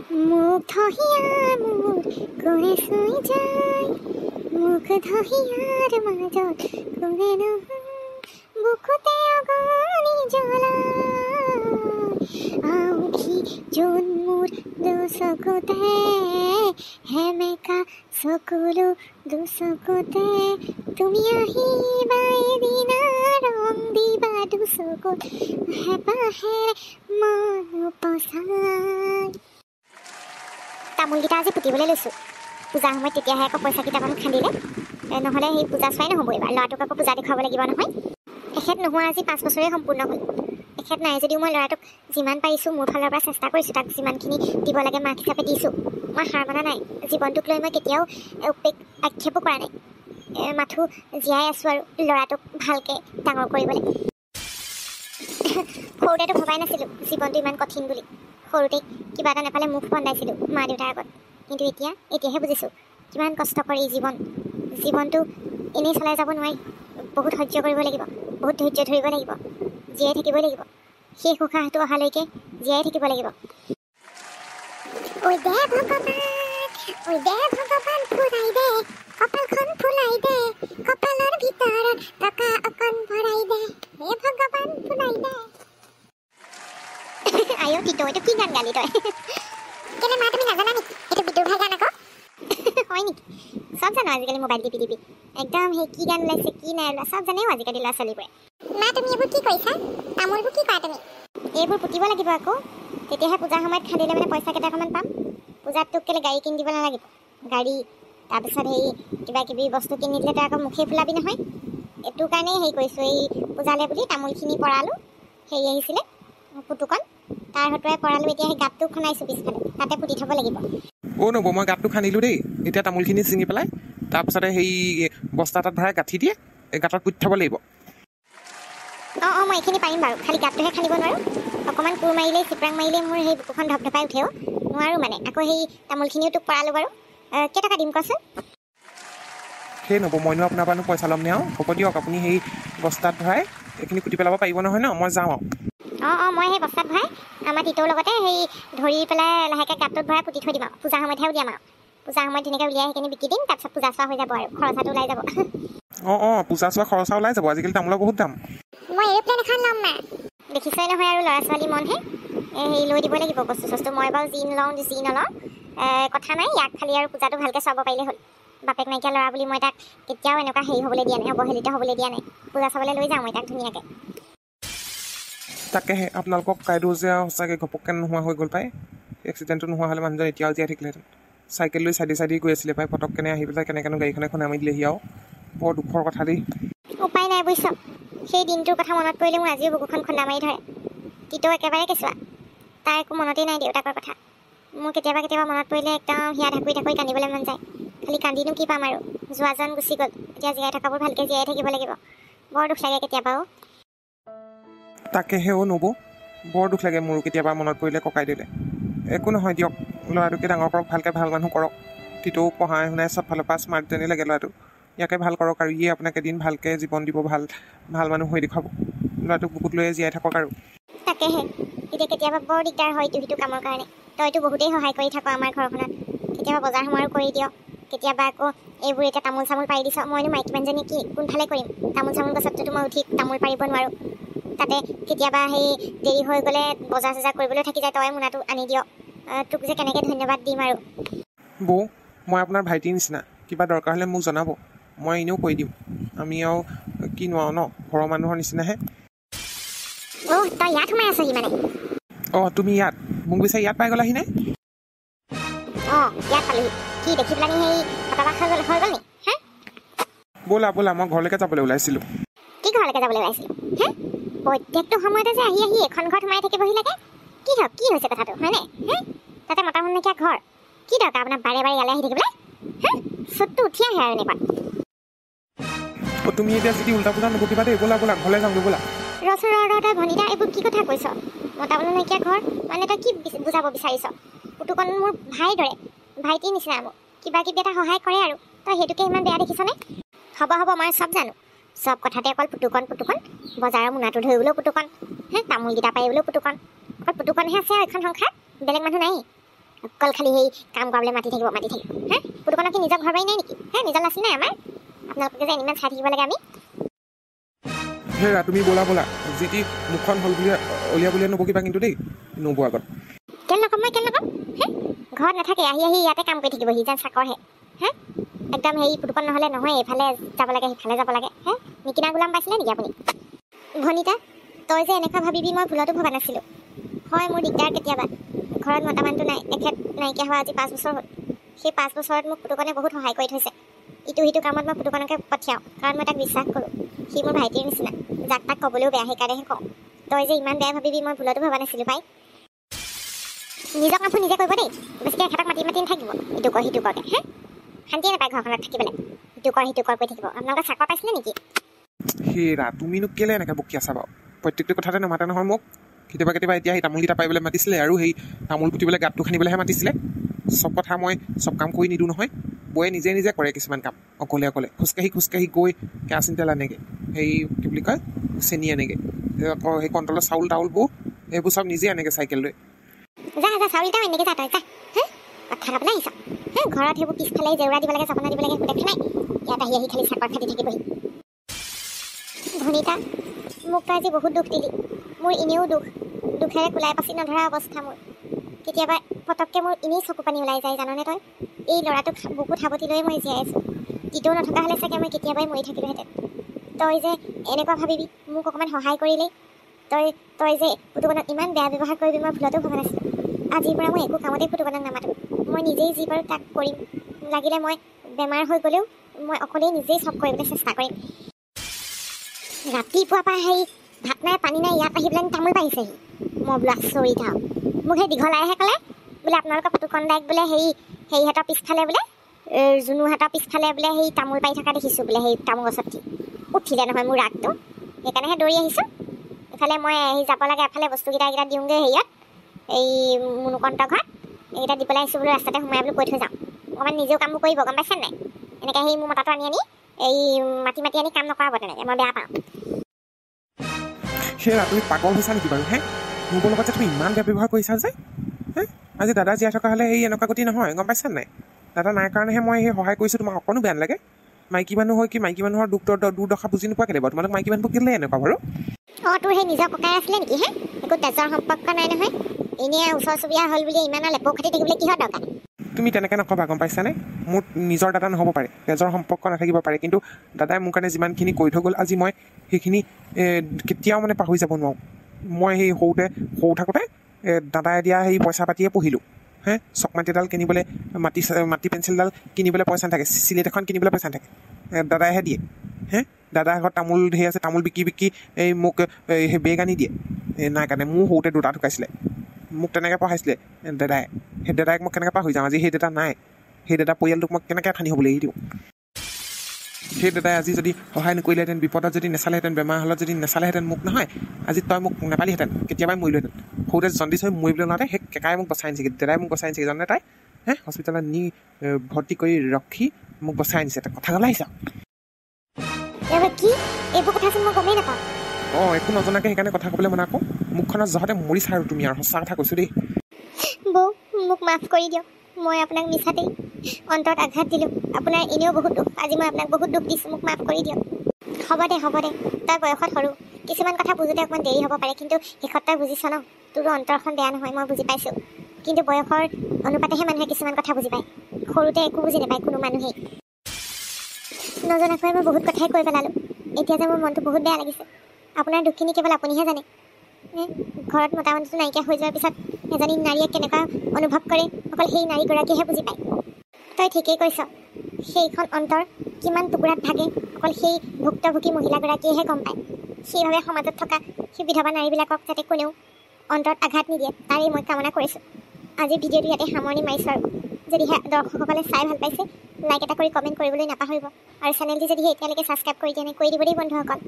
মুখ ধহিয়াৰ মূৰ কৰে চুই যায়, মুখ ধহিয়াৰ মাজত কৰে নহয় বুকুতে অগণি জ্বলা। আউখি যোন মোৰ দুচকুতে হেমেকা চকুলো দুচকুতে, তুমি আহিবা এদিনা ৰং দিবা দুচকুত হেঁপাহেৰে মন উপচাই। তামোলকেইটা আজি পুতিবলৈ লৈছোঁ। পূজাৰ সময়ত তেতিয়াহে আকৌ পইচা কেইটামান খান্দিলে, নহ'লে সেই পূজা চোৱাই নহ'ব। এইবাৰ ল'ৰাটোক আকৌ পূজা দেখুৱাব লাগিব নহয়। এখেত নোহোৱা আজি 5 বছৰেই সম্পূৰ্ণ হ'ল। এখেত নাই যদিও মই ল'ৰাটোক যিমান পাৰিছোঁ মোৰ ফালৰ পৰা চেষ্টা কৰিছোঁ, তাক যিমানখিনি দিব লাগে মাক হিচাপে দিছোঁ। মই হাৰ মনা নাই। জীৱনটোক লৈ মই কেতিয়াও আক্ষেপো কৰা নাই। মাথো জীয়াই আছোঁ আৰু ল'ৰাটোক ভালকৈ ডাঙৰ কৰিবলৈ। সৰুতেতো ভবাই নাছিলোঁ জীৱনটো ইমান কঠিন বুলি। সৰুতে কিবা এটা নাপালে মুখ বন্ধাইছিলোঁ মা দেউতাৰ আগত, কিন্তু এতিয়াহে বুজিছোঁ কিমান কষ্টকৰ এই জীৱনটো এনেই চলাই যাব নোৱাৰি। বহুত সহ্য কৰিব লাগিব, বহুত ধৈৰ্য ধৰিব লাগিব, জীয়াই থাকিবই লাগিব। সেই উশাহটো অহালৈকে জীয়াই থাকিব লাগিব। ঐ দে ভগৱান, ঐ দে ভগৱান ফুৰাই দে, কপালখন ফুলাই দে, কপালৰ ভিতৰত টকা অকণ ভৰাই দে, হে ভগৱান ফুৰাই দে। আয়ো টিটো, এইটো কি গান গালি তই? কেলে মা তুমি নাজানা নেকি? এইটো বিদুৰ ভাই গান আকৌ। হয় নেকি? চব জানো আজিকালি মোবাইল টিপি একদম সেই কি গান ওলাইছে কি নাই ওলোৱা চব জানেও আজিকালি ল'ৰা ছোৱালীবোৰে। মা তুমি এইবোৰ কি কৰিছা? তামোলবোৰ কি কৰা তুমি? এইবোৰ পুতিব লাগিব আকৌ, তেতিয়াহে পূজাৰ সময়ত খান্দিলে মানে পইচা কেইটামান পাম। পূজাত তোক কেলে গাড়ী কিনি দিব নালাগিব? গাড়ী তাৰপিছত সেই কিবা কিবি বস্তু কিনি দিলে তই আকৌ মুখেই ফুলাবি নহয়। এইটো কাৰণেই হেৰি কৰিছোঁ, এই পূজালে বুলি তামোলখিনি পৰালোঁ। হেৰি আহিছিলে পুতুকণ, তাৰ হতুৱাই পৰালোঁ। এতিয়া সেই গাঁতটো খনাইছোঁ পিছফালে, তাতে পুতি থ'ব লাগিব। নব মই গাঁতটো খান্দিলোঁ দেই। এতিয়া তামোলখিনি ছিঙি পেলাই তাৰপিছতে সেই বস্তা এটাত ভৰাই গাঁঠি দিয়ে, এই গাঁতত পুতি থ'ব লাগিব। অঁ মই এইখিনি পাৰিম বাৰু, খালি গাঁতটোহে খান্দিব নোৱাৰোঁ। অকণমান কোৰ মাৰিলেই চিপৰাং মাৰিলেই মোৰ সেই বুকুখন ধপধপাই উঠেও, নোৱাৰোঁ মানে। আকৌ সেই তামোলখিনিও তোক পৰালোঁ বাৰু। কেইটকা দিম কচোন? সেই নব মইনো আপোনাৰ পৰানো পইচা ল'ম নে আৰু? হ'ব দিয়ক, আপুনি সেই বস্তাত ভৰাই এইখিনি পুতি পেলাব পাৰিব নহয় ন? মই যাওঁ আৰু। অঁ মই সেই বস্তাত ভৰাই আমাৰ টিটোৰ লগতে সেই ধৰি পেলাই লাহেকৈ গাঁতটোত ভৰাই পুতি থৈ দিম আৰু। পূজাৰ সময়তহে উলিয়াম আৰু। পূজাৰ সময়ত ধুনীয়াকৈ উলিয়াই সেইখিনি বিকি দিম, তাৰপিছত পূজা চোৱা হৈ যাব আৰু খৰচাটো ওলাই যাব। পূজা চোৱা খৰচা ওলাই যাব। আজিকালি তামোলৰ বহুত দাম। মই এৰোপ্লেন এখন ল'ম মা। দেখিছই নহয় আৰু ল'ৰা ছোৱালী মনহে, হেৰি লৈ দিব লাগিব বস্তু চস্তু। মই বাৰু যি নলওঁ কথা নাই, ইয়াক খালি আৰু পূজাটো ভালকৈ চাব পাৰিলে হ'ল। বাপেক নাইকিয়া ল'ৰা বুলি মই তাক কেতিয়াও এনেকুৱা হেৰি হ'বলৈ দিয়া নাই, অৱহেলিত হ'বলৈ দিয়া নাই। পূজা চাবলৈ লৈ যাওঁ মই তাক ধুনীয়াকৈ। তাকেহে আপোনালোকক কাইদেউ যে সঁচাকৈ ঘপককৈ নোহোৱা হৈ গ'ল পাই। এক্সিডেণ্টটো নোহোৱা হ'লে মানুহজন এতিয়াও জীয়াই থাকিলেহেঁতেন। চাইকেল লৈ চাইডে গৈ আছিলে পাই, পটককেনে আহি পেলাই কেনেকৈনো গাড়ীখন এখন নামি দিলেহি আৰু। বৰ দুখৰ কথা দেই। উপায় নাই বুজিছ, সেই দিনটোৰ কথা মনত পৰিলে মোৰ আজিও বুকুখন খুন্দা মাৰি ধৰে। টিটো একেবাৰে কেঁচুৱা, তাৰ একো মনতেই নাই দেউতাকৰ কথা। মোৰ কেতিয়াবা মনত পৰিলে একদম হিয়া ঢাকুৰি কান্দিবলৈ মন যায়। খালি কান্দিনো কি পাম আৰু, যোৱাজন গুচি গ'ল। এতিয়া জীয়াই থকাবোৰ ভালকৈ জীয়াই থাকিব লাগিব। বৰ দুখ লাগে কেতিয়াবা। তাকেহে নব, বৰ দুখ লাগে মোৰো কেতিয়াবা মনত পৰিলে ককাইদেউলে। একো নহয় দিয়ক, ল'ৰাটোকে ডাঙৰ কৰক, ভালকৈ ভাল মানুহ কৰক। টিটো পঢ়াই শুনাই চব ফালৰ পৰা স্মাৰ্ট যেনেই লাগে ল'ৰাটো। ইয়াকে ভাল কৰক আৰু ইয়ে আপোনাক এদিন ভালকৈ জীৱন দিব, ভাল মানুহ হৈ দেখুৱাব। ল'ৰাটোক বুকুত লৈয়ে জীয়াই থাকক আৰু। তাকেহে এতিয়া কেতিয়াবা বৰ দিগদাৰ হয় ইটো সিটো কামৰ কাৰণে। তইতো বহুতেই সহায় কৰি থাক আমাৰ ঘৰখনত। কেতিয়াবা বজাৰ সমাৰো কৰি দিয়, কেতিয়াবা আকৌ এইবোৰ এতিয়া তামোল চামোল পাৰি দিছ। মইনো মাইকী মানুহজনী কি কোনফালে কৰিম? তামোল চামোল গছততো মই উঠি তামোল পাৰিব নোৱাৰোঁ। তাতে কেতিয়াবা সেই দেৰি হৈ গ'লে বজাৰ চজাৰ কৰিবলৈ থাকি যায়, তই মোনাটো আনি দিয়। তোক যে কেনেকৈ ধন্যবাদ দিম আৰু। বৌ, মই আপোনাৰ ভাইটিৰ নিচিনা, কিবা দৰকাৰ হ'লে মোক জনাব, মই এনেও কৈ দিম। আমি আৰু কি নোৱাৰোঁ ন, ঘৰৰ মানুহৰ নিচিনাহে। তই ইয়াত সোমাই আছহি মানে? তুমি ইয়াত মোক বিচাৰি ইয়াত পাই গ'লাহি নে? ইয়াত পালোহি। কি দেখি পেলানি সেই হতাবাক হৈ গ'ল নি? ব'লা মই ঘৰলৈকে যাবলৈ ওলাইছিলোঁ। কি ঘৰলৈকে যাবলৈ ওলাইছিলোঁ? প্ৰত্যেকটো সময়তে যে আহি এখন ঘৰত সোমাই থাকিবহি লাগে। কি হৈছে কথাটো হয়নে? তাতে মতা মানুহ নাইকিয়া ঘৰ, কি দৰকাৰ আপোনাৰ বাৰে ইয়ালৈ আহি থাকিবলৈ? চুটটো উঠি আহে আৰু এনেকুৱা। তুমি এতিয়া যদি উল্টা পুল্টা নবকিবা দেই। ব'লা ঘৰলৈ যাওঁগৈ ব'লা। তই ভনিতা, এইবোৰ কি কথা কৈছ? মতা মানুহ নাইকিয়া ঘৰ মানে তই কি বুজাব বিচাৰিছ? পুতুকণ মোৰ ভাইৰ দৰে, ভাইটিৰ নিচিনা মোক কিবা কিবি এটা সহায় কৰে আৰু তই সেইটোকে ইমান বেয়া দেখিছনে? হ'ব মই চব জানো, চব কথাতে অকল পুতুকণ। বজাৰৰ মোনাটো ধৰিবলৈও পুতুকণ, তামোলকেইটা পাৰিবলৈও পুতুকণ। অকল পুতুকণহে আছে আৰু এখন সংসাৰ, বেলেগ মানুহ নাই। অকল খালি সেই কাম কৰাবলৈ মাতি থাকিব হা পুতুকণৰ কি নিজৰ ঘৰ বাৰী নাই নেকি হা নিজৰ নাছিল নাই আমাৰ আপোনালোকে যে ইমান চাই থাকিব লাগে আমি হেৰা তুমি ব'লা যি টি মুখখন হ'ল বুলি উলিয়া বুলিয়ে নবকিবা কিন্তু দেই নবৌ আগত কেলে নকম মই কেলে নকম হা ঘৰত নাথাকে আহি ইয়াতে কাম কৰি থাকিবহি যেন চাকৰহে হা একদম হেৰি পুতুকণ নহ'লে নহয় এইফালে যাব লাগে সিফালে যাব লাগে হা নিকিনা গোলাম পাইছিলে নেকি আপুনি ভনিতা তই যে এনেকুৱা ভাবিবি মই ভুলতো ভবা নাছিলোঁ হয় মোৰ দিগদাৰ কেতিয়াবা ঘৰত মতা মানুহটো নাই এখেত নাইকিয়া হোৱা আজি 5 বছৰ হ'ল সেই 5 বছৰত মোক পুতুকণে বহুত সহায় কৰি থৈছে ইটো সিটো কামত মই পুতুকণকে পঠিয়াওঁ কাৰণ মই তাক বিশ্বাস কৰোঁ সি মোৰ ভাইটিৰ নিচিনা যাক তাক ক'বলৈও বেয়া সেইকাৰণেহে কওঁ তই যে ইমান বেয়া ভাবিবি মই ভুলতো ভবা নাছিলোঁ পাই নিজৰ কামবোৰ নিজে কৰিব দেই বেছিকৈ এখেতক মাতি নাথাকিব ইটো কৰ সিটো কৰকে হা শান্তিয়ে নাপায় ঘৰখনত থাকিবলৈ ইটো কৰ সিটো কৰ কৰি থাকিব আপোনালোকে চাকৰ পাইছিলে নেকি হেৰা তুমিনো কেলে এনেকৈ বকি আছা বাৰু প্ৰত্যেকটো কথাতে নামাতে নহয় মোক কেতিয়াবা এতিয়া সেই তামোলকেইটা পাৰিবলৈ মাতিছিলে আৰু সেই তামোল পুতিবলৈ গাঁতটো খান্দিবলৈহে মাতিছিলে চব কথা মই চব কাম কৰি নিদিওঁ নহয় বৌয়ে নিজে কৰে কিছুমান কাম অকলে খোজকাঢ়ি গৈ কেৰাচিন তেল আনেগৈ সেই কি বুলি কয় চেনি আনেগৈ আকৌ সেই কণ্ট্ৰলৰ চাউল তাউলবোৰ সেইবোৰ চব নিজে আনেগৈ চাইকেল লৈ যা চাউলটাও এনেকৈ যা তই যা হা কথা খাবলৈ আহিছ হা ঘৰত সেইবোৰ পিছফালে জেউৰা দিব লাগে চাপনা দিব লাগে একো দেখা নাই ইয়াত আহি খালি চাকৰ খাটি থাকিবহি ভনিতা মোক তই আজি বহুত দুখ দিলি মোৰ এনেও দুখেৰে কোলাই পাচি নধৰা অৱস্থা মোৰ কেতিয়াবা পটককৈ মোৰ এনেই চকু পানী ওলাই যায় জাননে তই এই ল'ৰাটোক বুকুত সাৱটি লৈ মই জীয়াই আছোঁ তিতেও নথকা হ'লে চাগে মই কেতিয়াবাই মৰি থাকিলোহেঁতেন তই যে এনেকুৱা ভাবিবি মোক অকণমান সহায় কৰিলেই তই যে পুতুকণক ইমান বেয়া ব্যৱহাৰ কৰিবি মই ভুলতো ভবা নাছিলোঁ আজিৰ পৰা মই একো কামতেই পুতুকণক নামাতোঁ মই নিজেই যি পাৰোঁ তাক কৰিম লাগিলে মই বেমাৰ হৈ গ'লেও মই অকলেই নিজেই চব কৰিবলৈ চেষ্টা কৰিম ৰাতিপুৱাৰ পৰা সেই ভাত নাই পানী নাই ইয়াত আহি পেলাই তামোল পাৰিছেহি মই বোলো আচৰিত আৰু মোক সেই দীঘলাইহে ক'লে বোলে আপোনালোকৰ পুতুকণ দাইক বোলে সেইহঁতৰ পিছফালে বোলে জুনুহঁতৰ পিছফালে বোলে সেই তামোল পাৰি থকা দেখিছোঁ বোলে সেই তামোল গছত উঠিলে নহয় মোৰ ৰাগটো সেইকাৰণেহে দৌৰি আহিছোঁ ইফালে মই আহি যাব লাগে এফালে বস্তুকেইটা দিওঁগৈ হেৰিয়ত এই মুনুকন্ত ঘৰত এইকেইটা দি পেলাই আহিছোঁ বোলো ৰাস্তাতে সোমাই বোলো কৈ থৈ যাওঁ অকণমান নিজেও কামবোৰ কৰিব গম পাইছে নাই এনেকৈ সেই মোৰ মতাটো আনি এই মাটি আনি কাম নকৰাব তেনেকৈ মই বেয়া পাওঁ হেৰা তুমি পাগল হৈছা নেকি বাৰু হে মোৰ লগত যে তুমি ইমান বেয়া ব্যৱহাৰ কৰিছা যে হে আজি দাদা জীয়াই থকা হ'লে এই এনেকুৱা গতি নহয় গম পাইছা নাই দাদা নাই কাৰণেহে মই সেই সহায় কৰিছোঁ তোমাক অকণো বেয়া নালাগে মাইকী মানুহ হৈ কি মাইকী মানুহৰ দুৰ্দশা বুজি নোপোৱা কেলে বাৰু তোমালোক মাইকী মানুহবোৰ কেলে এনেকুৱা বাৰু অঁ তোৰ সেই নিজৰ ককাই আছিলে নেকি হে একো তেজৰ সম্পৰ্ক নাই নহয় এনেই ওচৰ চুবুৰীয়া হ'ল বুলি ইমান লেপৰ খাটি থাকিবলৈ কিহৰ দৰকাৰ তুমি তেনেকৈ নক'বা গম পাইছানে মোৰ নিজৰ দাদা নহ'ব পাৰে তেজৰ সম্পৰ্ক নাথাকিব পাৰে কিন্তু দাদাই মোৰ কাৰণে যিমানখিনি কৰি থৈ গ'ল আজি মই সেইখিনি কেতিয়াও মানে পাহৰি যাব নোৱাৰোঁ মই সেই সৰু থাকোঁতে দাদাই দিয়া সেই পইচা পাতিয়ে পঢ়িলোঁ হে চকমাটি এডাল কিনিবলৈ মাটি পেঞ্চিলডাল কিনিবলৈ পইচা নাথাকে চিলেট এখন কিনিবলৈ পইচা নাথাকে দাদাইহে দিয়ে হে দাদাৰ ঘৰত তামোল ধেৰ আছে তামোল বিকি এই মোক সেই বেগ আনি দিয়ে নাই কাৰণে মোৰ সৰুতে দুটা ঢুকাইছিলে মোক তেনেকৈ পঢ়াইছিলে দাদাই সেই দাদাইক মই কেনেকৈ পাহৰি যাওঁ আজি সেই দাদা নাই সেই দাদা পৰিয়ালটোক মই কেনেকৈ খান্দি হ'বলৈ এৰি দিওঁ সেই দাদাই আজি যদি সহায় নকৰিলেহেঁতেন বিপদত যদি নেচালেহেঁতেন বেমাৰ হ'লত যদি নেচালেহেঁতেন মোক নহয় আজি তই মোক নেপালিহেঁতেন কেতিয়াবাই মৰিলোহেঁতেন সৰুতে জণ্ডিছ হৈ মৰিবলৈ নোৱাৰে সেই কেকাই মোক বচাই আনিছেগৈ দাদাই মোক বচাই আনিছেগৈ জানে তাই হে হস্পিটেলত নি ভৰ্তি কৰি ৰখি মোক বচাই আনিছে এটা কথা ক'লে আহিছা কি এইবোৰ কথাচোন মই গমেই নাপাওঁ অঁ একো নজনাকৈ সেইকাৰণে কথা ক'বলৈ মনা আকৌ মুখখনত জহতে মৰিছা আৰু তুমি আৰু সঁচা কথা কৈছোঁ দেই বৌ মোক মাফ কৰি দিয়ক মই আপোনাক মিছাতেই অন্তৰত আঘাত দিলোঁ আপোনাৰ এনেও বহুত দুখ আজি মই আপোনাক বহুত দুখ দিছোঁ মোক মাফ কৰি দিয়ক হ'ব দে তই বয়সত সৰু কিছুমান কথা বুজোতে অকণমান দেৰি হ'ব পাৰে কিন্তু শেষত তই বুজিছ ন তোৰো অন্তৰখন বেয়া নহয় মই বুজি পাইছোঁ কিন্তু বয়সৰ অনুপাতেহে মানুহে কিছুমান কথা বুজি পায় সৰুতে একো বুজি নাপায় কোনো মানুহেই নজনাকৈ মই বহুত কথাই কৈ পেলালোঁ এতিয়া যে মোৰ মনটো বহুত বেয়া লাগিছে আপোনাৰ দুখখিনি কেৱল আপুনিহে জানে ঘৰত মতা মানুহটো নাইকিয়া হৈ যোৱাৰ পিছত এজনী নাৰীয়ে কেনেকুৱা অনুভৱ কৰে অকল সেই নাৰীগৰাকীয়েহে বুজি পায় তই ঠিকেই কৈছ সেইখন অন্তৰ কিমান টুকুৰাত ভাগে অকল সেই ভুক্তভোগী মহিলাগৰাকীয়েহে গম পায় সেইবাবে সমাজত থকা সেই বিধৱা নাৰীবিলাকক যাতে কোনেও অন্তৰত আঘাত নিদিয়ে তাৰেই মই কামনা কৰিছোঁ আজিৰ ভিডিঅ'টো ইয়াতে সামৰণি মাৰিছোঁ আৰু যদিহে দৰ্শকসকলে চাই ভাল পাইছে লাইক এটা কৰি কমেণ্ট কৰিবলৈ নাপাহৰিব আৰু চেনেলটি যদিহে এতিয়ালৈকে ছাবস্ক্ৰাইব কৰি দিয়া নাই কৰি দিব দেই বন্ধুসকল